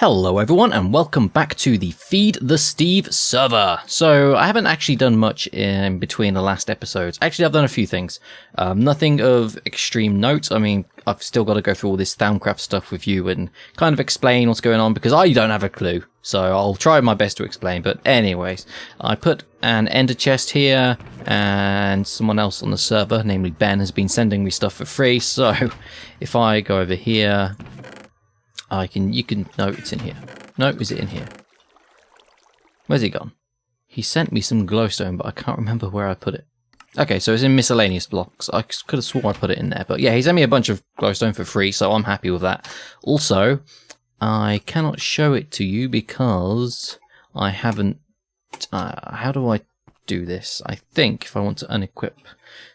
Hello everyone and welcome back to the Feed the Steve server. So I haven't actually done much in between the last episodes. Actually I've done a few things. Nothing of extreme note. I mean, I've still got to go through all this Thaumic stuff with you and kind of explain what's going on because I don't have a clue. So I'll try my best to explain. But anyways, I put an ender chest here and someone else on the server, namely Ben, has been sending me stuff for free. So if I go over here, you can, no, it's in here. No, is it in here? Where's he gone? He sent me some glowstone, but I can't remember where I put it. Okay, so it's in miscellaneous blocks. I could have swore I put it in there, but yeah, he sent me a bunch of glowstone for free, so I'm happy with that. Also, I cannot show it to you because I haven't, how do I do this? I think if I want to unequip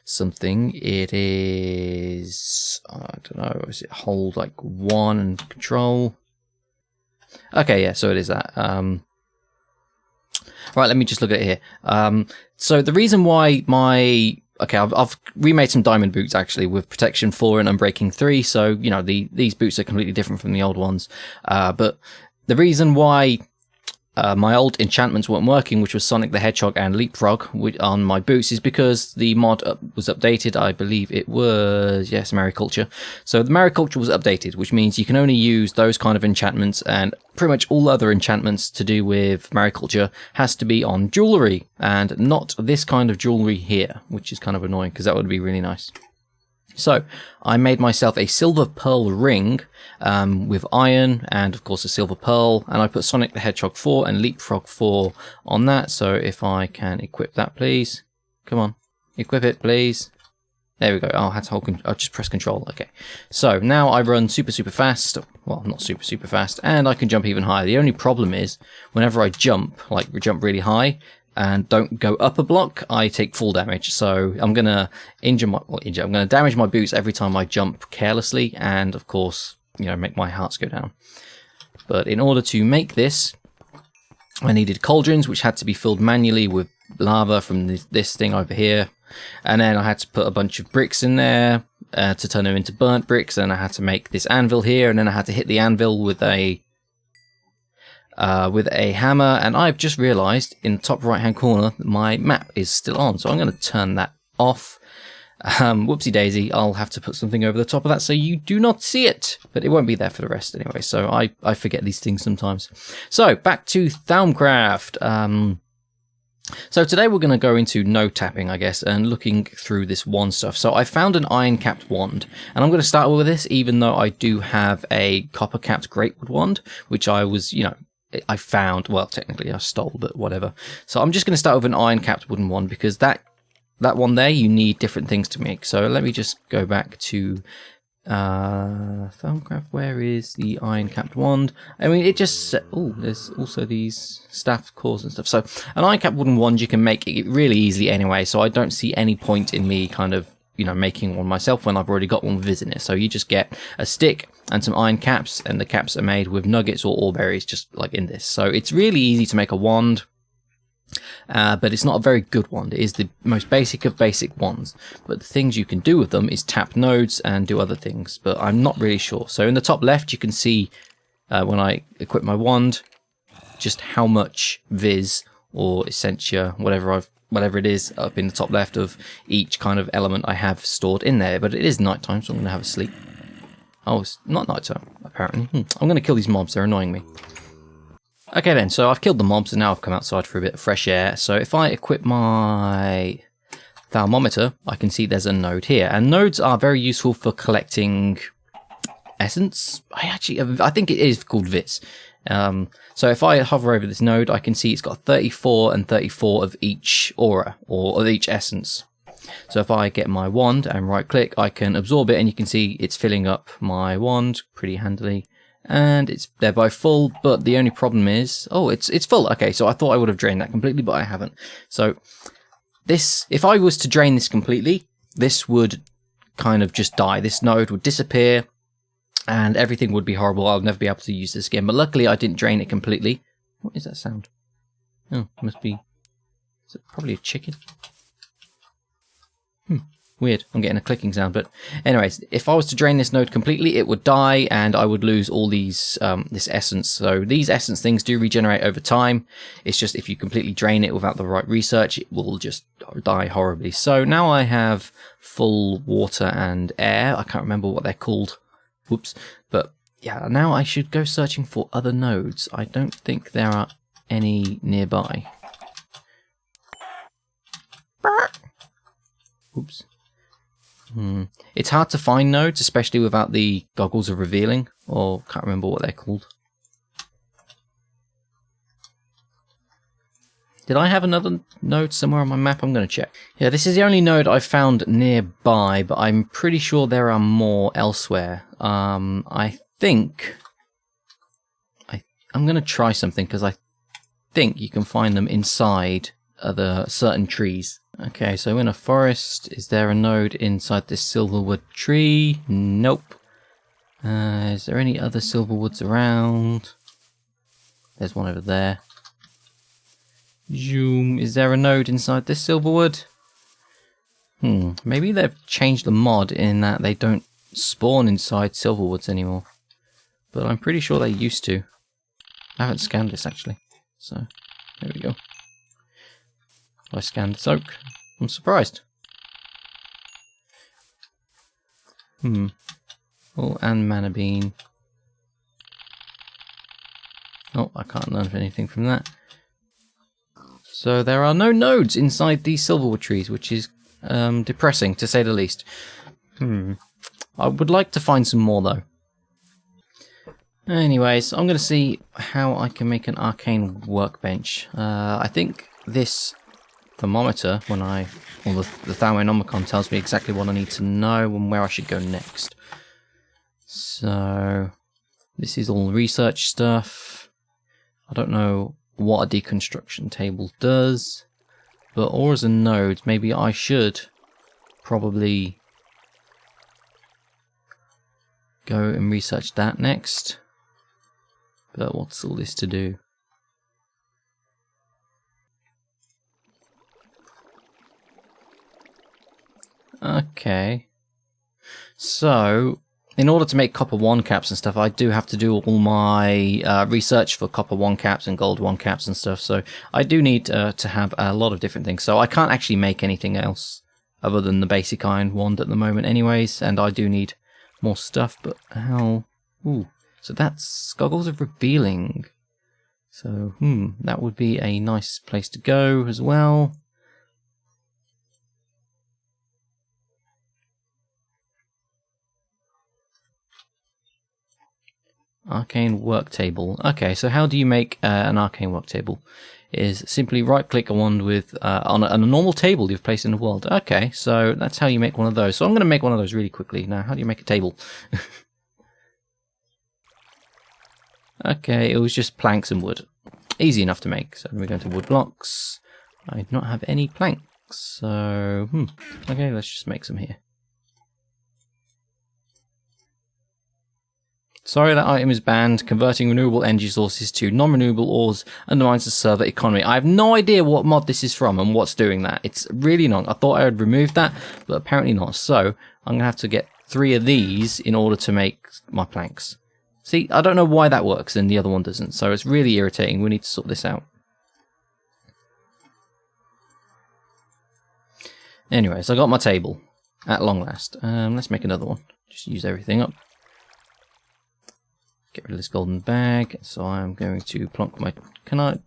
something, it is, I don't know, is it hold like 1 and control? Okay, yeah, so it is that. Right, let me just look at it here. So the reason why I've remade some diamond boots actually with protection 4 and unbreaking 3, so you know these boots are completely different from the old ones. But the reason why my old enchantments weren't working, which was Sonic the Hedgehog and Leapfrog on my boots, is because the mod was updated. I believe it was, yes, Mariculture. So the Mariculture was updated, which means you can only use those kind of enchantments, and pretty much all other enchantments to do with Mariculture has to be on jewellery, and not this kind of jewellery here, which is kind of annoying because that would be really nice. So I made myself a silver pearl ring with iron and of course a silver pearl, and I put Sonic the Hedgehog 4 and Leapfrog 4 on that. So if I can equip that, please. Come on, equip it, please. There we go. I'll just press control. Okay. So now I run super fast. Well, not super fast, and I can jump even higher. The only problem is whenever I jump, like jump really high, and don't go up a block, I take full damage. So I'm gonna I'm gonna damage my boots every time I jump carelessly, and of course, you know, make my hearts go down. But in order to make this, I needed cauldrons, which had to be filled manually with lava from this thing over here, and then I had to put a bunch of bricks in there to turn them into burnt bricks, and I had to make this anvil here, and then I had to hit the anvil with a hammer, and I've just realised in the top right hand corner that my map is still on, so I'm going to turn that off. Whoopsie daisy, I'll have to put something over the top of that so you do not see it, but it won't be there for the rest anyway, so I forget these things sometimes. So back to Thaumcraft. So today we're going to go into node tapping, I guess, and looking through this wand stuff. So I found an iron capped wand, and I'm going to start with this, even though I do have a copper capped greatwood wand, which I was, you know, I found, well, technically I stole, but whatever. So I'm just going to start with an iron capped wooden one, because that one there, you need different things to make. So let me just go back to Thaumcraft. Where is the iron capped wand? I mean, it just, oh, there's also these staff cores and stuff. So an iron capped wooden wand, you can make it really easily anyway, so I don't see any point in me kind of, you know, making one myself when I've already got one with Viz in it. So you just get a stick and some iron caps, and the caps are made with nuggets or ore berries, just like in this. So it's really easy to make a wand, but it's not a very good wand. It is the most basic of basic wands, but the things you can do with them is tap nodes and do other things, but I'm not really sure. So in the top left you can see when I equip my wand just how much Viz or Essentia, whatever it is, up in the top left of each kind of element I have stored in there. But it is nighttime, so I'm going to have a sleep. Oh, it's not nighttime, apparently. I'm going to kill these mobs, they're annoying me. Okay then, so I've killed the mobs, and now I've come outside for a bit of fresh air. So if I equip my thermometer, I can see there's a node here. And nodes are very useful for collecting essence. I think it is called Vits. So if I hover over this node, I can see it's got 34 and 34 of each aura, or of each essence. So if I get my wand and right click, I can absorb it, and you can see it's filling up my wand pretty handily. And it's thereby full, but the only problem is, oh, it's full. Okay, so I thought I would have drained that completely, but I haven't. So this, if I was to drain this completely, this would kind of just die. This node would disappear, and everything would be horrible. I'll never be able to use this again. But luckily, I didn't drain it completely. What is that sound? Oh, it must be... Is it probably a chicken? Weird, I'm getting a clicking sound, but anyways, if I was to drain this node completely, it would die, and I would lose all these, this essence. So these essence things do regenerate over time. It's just if you completely drain it without the right research, it will just die horribly. So now I have full water and air. I can't remember what they're called. Whoops. But yeah, now I should go searching for other nodes. I don't think there are any nearby. Oops. It's hard to find nodes, especially without the goggles of revealing, or can't remember what they're called. Did I have another node somewhere on my map? I'm going to check. Yeah, this is the only node I've found nearby, but I'm pretty sure there are more elsewhere. I think I'm going to try something, because I think you can find them inside other certain trees. Okay, so in a forest, is there a node inside this silverwood tree? Nope. Is there any other silverwoods around? There's one over there. Zoom. Is there a node inside this silverwood? Maybe they've changed the mod in that they don't spawn inside silverwoods anymore. But I'm pretty sure they used to. I haven't scanned this actually. So, there we go. I scanned this oak. I'm surprised. Oh, and mana bean. Oh, I can't learn anything from that. So there are no nodes inside these silverwood trees, which is depressing to say the least. I would like to find some more though. Anyways, I'm going to see how I can make an arcane workbench. I think this thermometer, or the Thaumic tells me exactly what I need to know and where I should go next. So this is all research stuff. I don't know what a deconstruction table does, but ores and nodes, maybe I should probably go and research that next. But what's all this to do? Okay, so in order to make copper 1 caps and stuff, I do have to do all my research for copper 1 caps and gold 1 caps and stuff, so I do need to have a lot of different things. So I can't actually make anything else other than the basic iron wand at the moment anyways, and I do need more stuff, but how? Ooh, so that's goggles of revealing. So, that would be a nice place to go as well. Arcane work table. Okay, so how do you make an arcane work table? Is simply right click a wand with on a normal table you've placed in the world. Okay, so that's how you make one of those. So I'm going to make one of those really quickly. Now, how do you make a table? Okay, it was just planks and wood. Easy enough to make. So we're going to wood blocks. I do not have any planks, so okay, let's just make some here. Sorry, that item is banned. Converting renewable energy sources to non-renewable ores undermines the server economy. I have no idea what mod this is from and what's doing that. It's really not. I thought I had removed that, but apparently not. So I'm going to have to get 3 of these in order to make my planks. See, I don't know why that works and the other one doesn't. So it's really irritating. We need to sort this out. Anyways, I got my table at long last. Let's make another one. Just use everything up. Get rid of this golden bag. So I'm going to plonk my... Can I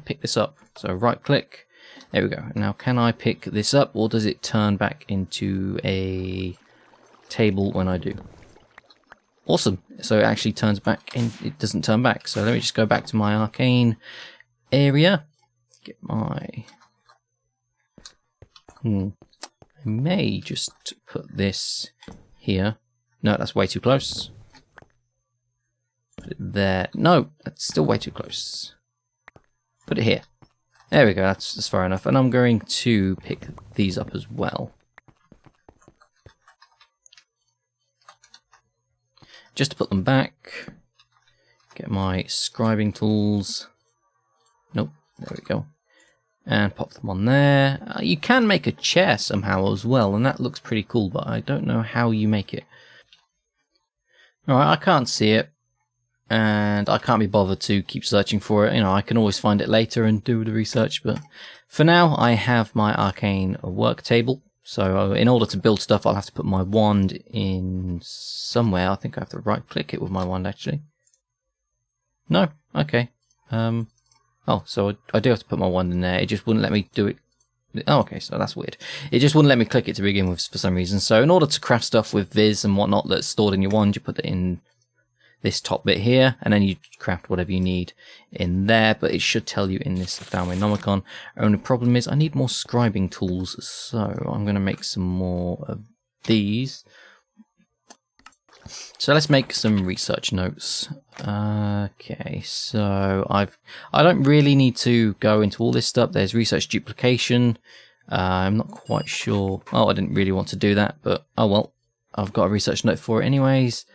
pick this up? So right click. There we go. Now can I pick this up, or does it turn back into a table when I do? Awesome. So it actually turns back in. It doesn't turn back. So let me just go back to my arcane area. Get my... I may just put this here. No, that's way too close. Put it there. No, that's still way too close. Put it here. There we go, that's far enough. And I'm going to pick these up as well. Just to put them back. Get my scribing tools. Nope, there we go. and pop them on there. You can make a chair somehow as well, and that looks pretty cool, but I don't know how you make it. Alright, I can't see it, and I can't be bothered to keep searching for it. You know, I can always find it later and do the research, but for now I have my Arcane work table. So in order to build stuff, I'll have to put my wand in somewhere. I think I have to right click it with my wand, actually. No? Okay. Oh, so I do have to put my wand in there. It just wouldn't let me do it. Oh, okay, so that's weird. It just wouldn't let me click it to begin with for some reason. So in order to craft stuff with Viz and whatnot that's stored in your wand, you put it in this top bit here, and then you craft whatever you need in there, but it should tell you in this Thaumic. Only problem is I need more scribing tools, so I'm going to make some more of these. So let's make some research notes. Okay, so I don't really need to go into all this stuff. There's research duplication. I'm not quite sure. Oh, I didn't really want to do that, but oh well. I've got a research note for it anyways.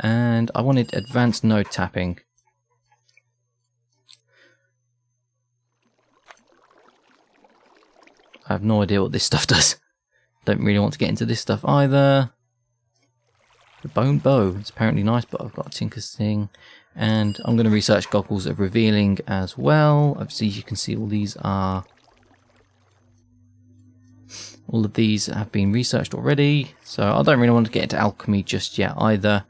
And I wanted advanced node tapping. I have no idea what this stuff does. Don't really want to get into this stuff either. The bone bow, it's apparently nice, but I've got a Tinker's thing. And I'm going to research goggles of revealing as well. Obviously you can see all of these have been researched already. So I don't really want to get into alchemy just yet either.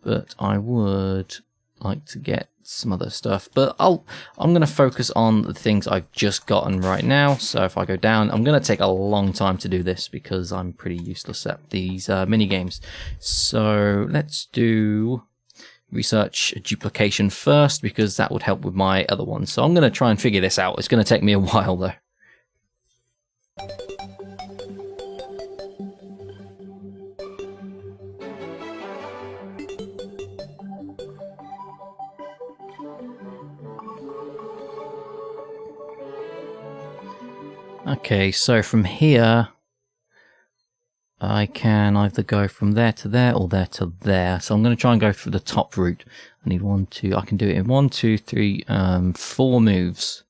But I would like to get some other stuff. But I'm going to focus on the things I've just gotten right now. So if I go down, I'm going to take a long time to do this because I'm pretty useless at these mini games. So let's do research duplication first because that would help with my other ones. So I'm going to try and figure this out. It's going to take me a while though. Okay, so from here, I can either go from there to there or there to there. So I'm going to try and go for the top route. I need I can do it in 1, 2, 3, 4 moves.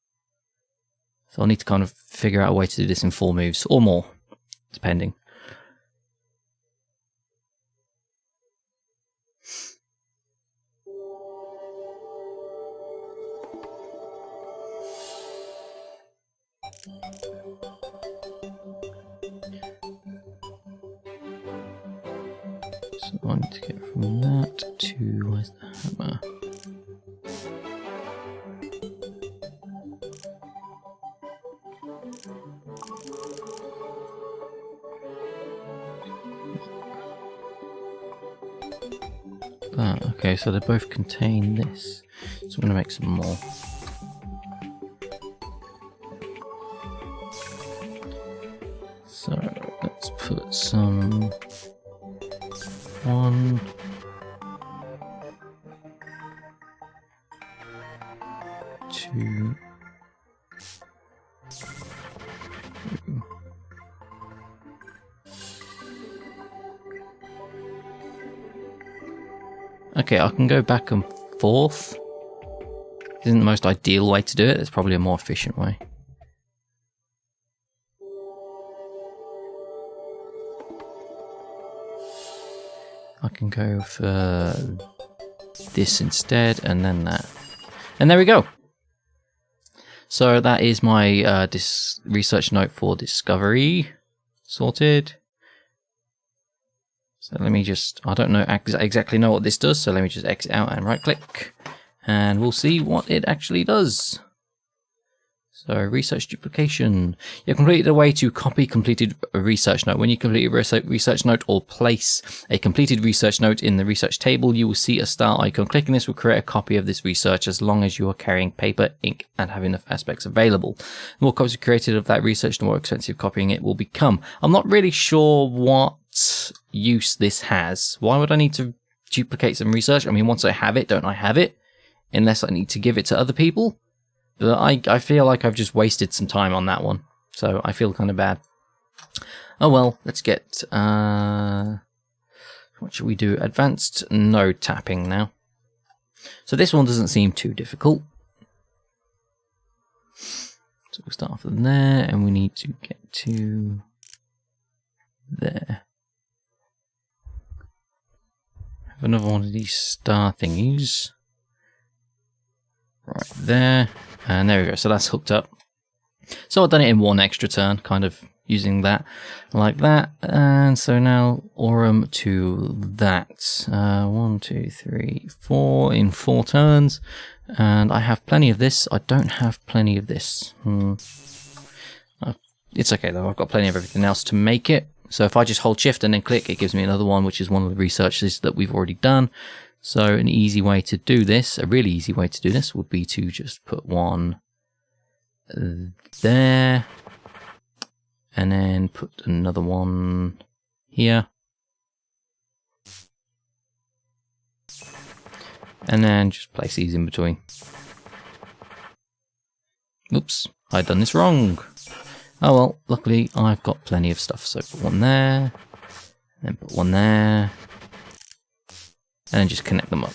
So I'll need to kind of figure out a way to do this in 4 moves or more, depending. So I need to get from that to, where's the hammer? That, okay, so they both contain this. So I'm going to make some more. So let's put some 1, 2, 3. Okay, I can go back and forth. Isn't the most ideal way to do it. It's probably a more efficient way. I can go for this instead, and then that. And there we go. So that is my research note for discovery sorted. So let me just, I don't know exactly know what this does, so let me just exit out and right click, and we'll see what it actually does. So research duplication. You completed a way to copy completed research note. When you complete a research note or place a completed research note in the research table, you will see a star icon. Clicking this will create a copy of this research as long as you are carrying paper, ink, and have enough aspects available. The more copies are created of that research, the more expensive copying it will become. I'm not really sure what use this has. Why would I need to duplicate some research? I mean, once I have it, don't I have it? Unless I need to give it to other people? But I feel like I've just wasted some time on that one. So I feel kind of bad. Oh well, let's get... what should we do? Advanced node tapping now. So this one doesn't seem too difficult. So we'll start from there, and we need to get to there. Have another one of these star thingies. Right there, and there we go. So that's hooked up. So I've done it in one extra turn, kind of using that like that. And so now Aurum to that. 1, 2, 3, 4 in 4 turns. And I have plenty of this. I don't have plenty of this. It's okay though, I've got plenty of everything else to make it. So if I just hold shift and then click, it gives me another one, which is one of the researches that we've already done. So an easy way to do this, a really easy way to do this, would be to just put one there, and then put another one here, and then just place these in between. Oops, I've done this wrong. Oh well, luckily I've got plenty of stuff. So put one there, then put one there, and then just connect them up.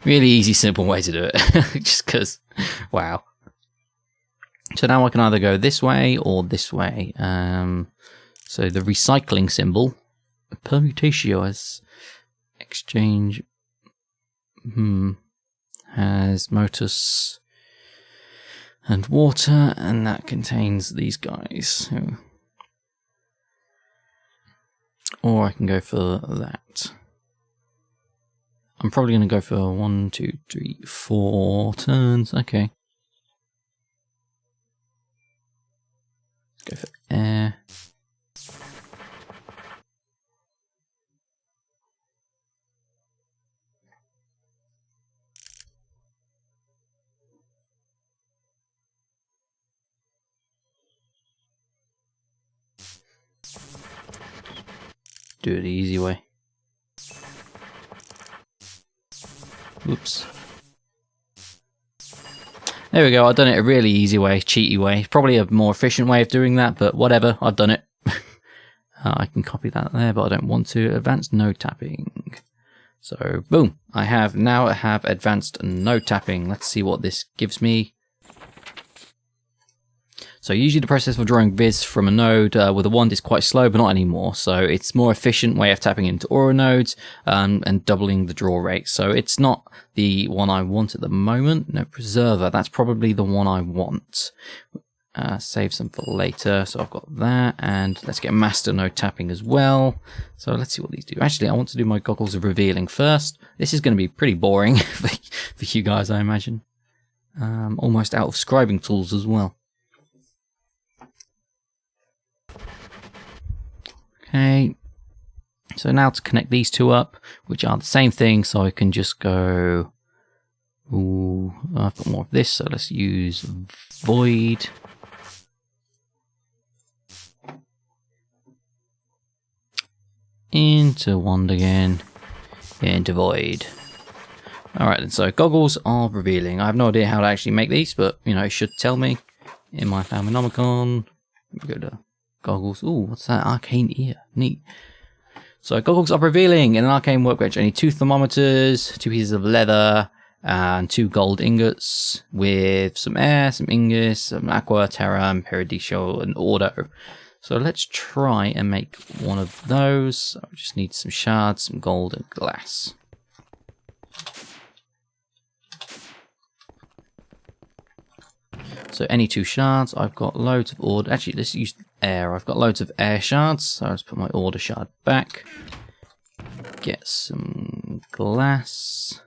Really easy, simple way to do it. Just because, wow. So now I can either go this way or this way. So the recycling symbol, permutatio as exchange, has Motus and water, and that contains these guys. Or I can go for that. I'm probably going to go for 1, 2, 3, 4 turns. Okay. Let's go for air. Do it the easy way. Oops. There we go, I've done it a really easy way, cheaty way. Probably a more efficient way of doing that, but whatever, I've done it. I can copy that there, but I don't want to. Advanced node tapping. So, boom. I have advanced node tapping. Let's see what this gives me. So usually the process for drawing viz from a node with a wand is quite slow, but not anymore. So it's a more efficient way of tapping into aura nodes and doubling the draw rate. So it's not the one I want at the moment. No, preserver. That's probably the one I want. Save some for later. So I've got that, and let's get master node tapping as well. So let's see what these do. Actually, I want to do my goggles of revealing first. This is going to be pretty boring for you guys, I imagine. Almost out of scribing tools as well. Okay, so now to connect these two up, which are the same thing, so I can just go, ooh, I've got more of this, so let's use void. Into wand again, into void. Alright then, so goggles are revealing. I have no idea how to actually make these, but, you know, it should tell me in my Thaumic. Go to goggles. Ooh, what's that? Arcane ear. Neat. So goggles are revealing in an arcane workbench. I need 2 thermometers, 2 pieces of leather, and 2 gold ingots with some air, some ingots, some aqua, terra, and peridicio, and auto. So let's try and make one of those. So I just need some shards, some gold, and glass. So any 2 shards, I've got loads of order. Actually, let's use air. I've got loads of air shards, so let's put my order shard back. Get some glass.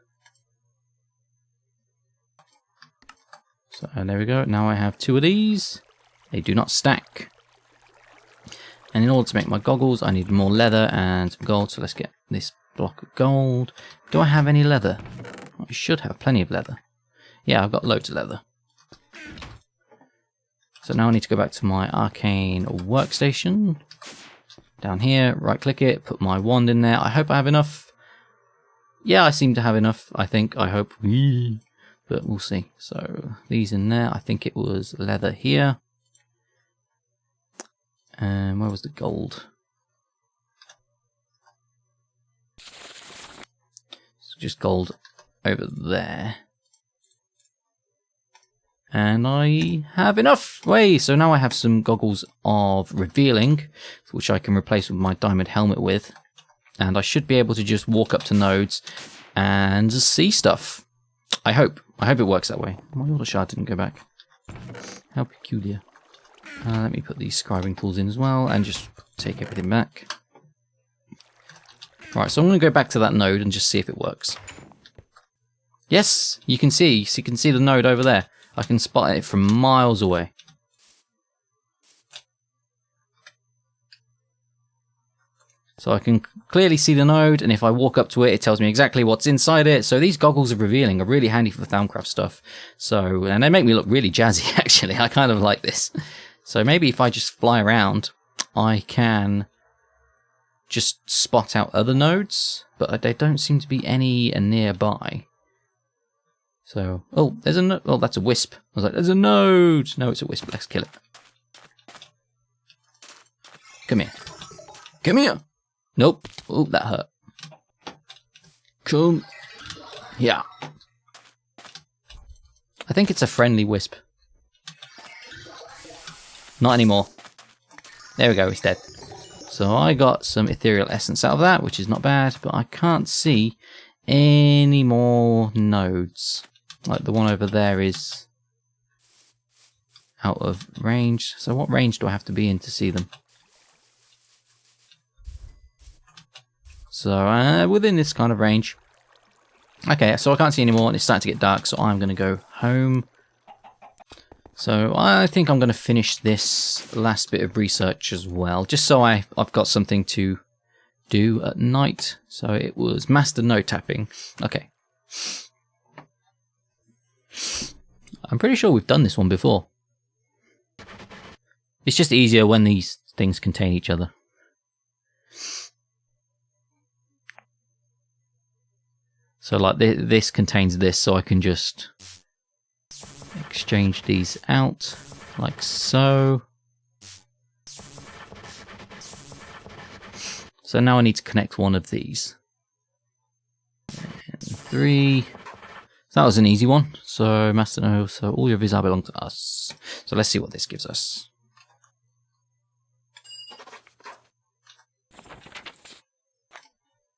So there we go. Now I have 2 of these. They do not stack. And in order to make my goggles, I need more leather and some gold. So let's get this block of gold. Do I have any leather? I should have plenty of leather. Yeah, I've got loads of leather. So now I need to go back to my Arcane workstation. Down here, right click it, put my wand in there. I hope I have enough. Yeah, I seem to have enough, I think, I hope. But we'll see. So these in there, I think it was leather here. And where was the gold? So just gold over there. And I have enough. Wait, so now I have some goggles of revealing, which I can replace with my diamond helmet with. And I should be able to just walk up to nodes and see stuff. I hope. I hope it works that way. My auto shard didn't go back. How peculiar. Let me put these scribing tools in as well and just take everything back. Right, so I'm going to go back to that node and just see if it works. Yes, you can see. So you can see the node over there. I can spot it from miles away. So I can clearly see the node, and if I walk up to it, it tells me exactly what's inside it. So these goggles of revealing are really handy for Thaumcraft stuff. So, and they make me look really jazzy, actually. I kind of like this. So maybe if I just fly around, I can just spot out other nodes, but there don't seem to be any nearby. So, oh, there's a node. Oh, that's a wisp. I was like, there's a node. No, it's a wisp. Let's kill it. Come here. Come here. Nope. Oh, that hurt. Come. Yeah. I think it's a friendly wisp. Not anymore. There we go, it's dead. So I got some ethereal essence out of that, which is not bad, but I can't see any more nodes. Like the one over there is out of range. So what range do I have to be in to see them? So within this kind of range. Okay, so I can't see any more and it's starting to get dark, so I'm going to go home. So I think I'm going to finish this last bit of research as well, just so I've got something to do at night. So it was master node tapping. Okay. I'm pretty sure we've done this one before. It's just easier when these things contain each other. So like this contains this, so I can just exchange these out like so. So now I need to connect one of these. And 3. So that was an easy one. So master node, so all your vis belong to us. So let's see what this gives us.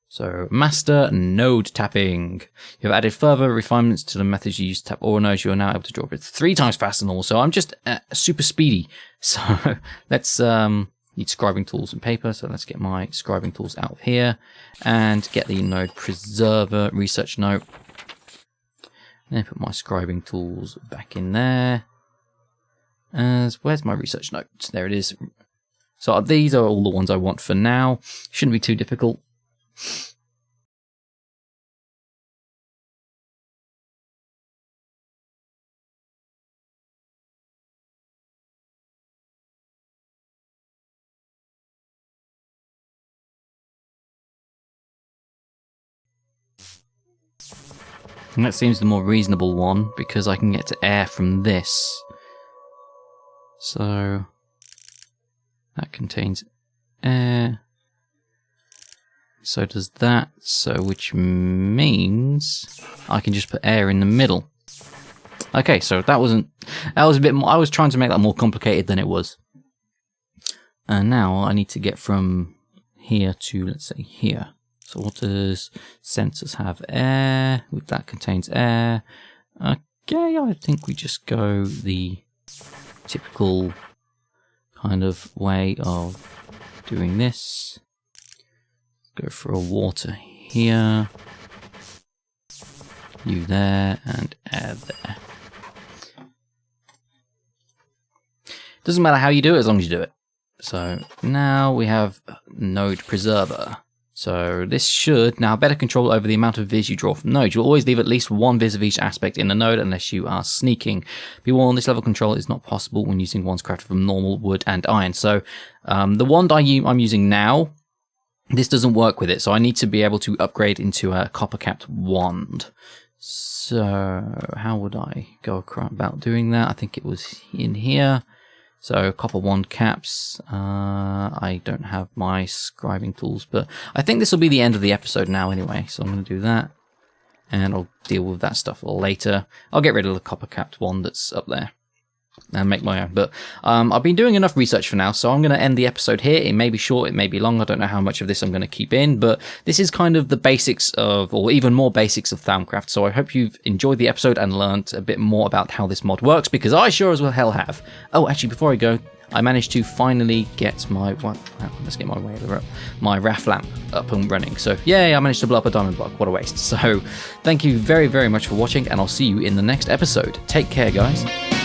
So, master node tapping. You have added further refinements to the methods you use to tap ore nodes. You are now able to draw it 3 times faster than normal. So I'm just super speedy. So let's need scribing tools and paper. So let's get my scribing tools out of here and get the node preserver research note. And then put my scribing tools back in there. Where's my research note? There it is. So these are all the ones I want for now. Shouldn't be too difficult. And that seems the more reasonable one because I can get to air from this. So that contains air. So does that, so which means I can just put air in the middle. Okay, so that was a bit more, I was trying to make that more complicated than it was. And now I need to get from here to, let's say, here. So what does sensors have? Air, that contains air. Okay, I think we just go the typical kind of way of doing this. Go for a water here, you there, and air there. Doesn't matter how you do it as long as you do it. So now we have node preserver. So this should now better control over the amount of viz you draw from nodes. You'll always leave at least one viz of each aspect in the node unless you are sneaking. Be warned, this level of control is not possible when using wands crafted from normal wood and iron. So the wand I'm using now, this doesn't work with it. So I need to be able to upgrade into a copper capped wand. So how would I go about doing that? I think it was in here. So copper wand caps, I don't have my scribing tools, but I think this will be the end of the episode now anyway, so I'm going to do that. and I'll deal with that stuff later. I'll get rid of the copper capped one that's up there and make my own. But I've been doing enough research for now, so I'm going to end the episode here. It may be short, it may be long. I don't know how much of this I'm going to keep in, but this is kind of the basics of, or even more basics of Thaumcraft. So I hope you've enjoyed the episode and learned a bit more about how this mod works, because I sure as well hell have. Oh, actually, before I go, I managed to finally get my my RAF lamp up and running. So yay, I managed to blow up a diamond block. What a waste. So thank you very, very much for watching, and I'll see you in the next episode. Take care, guys.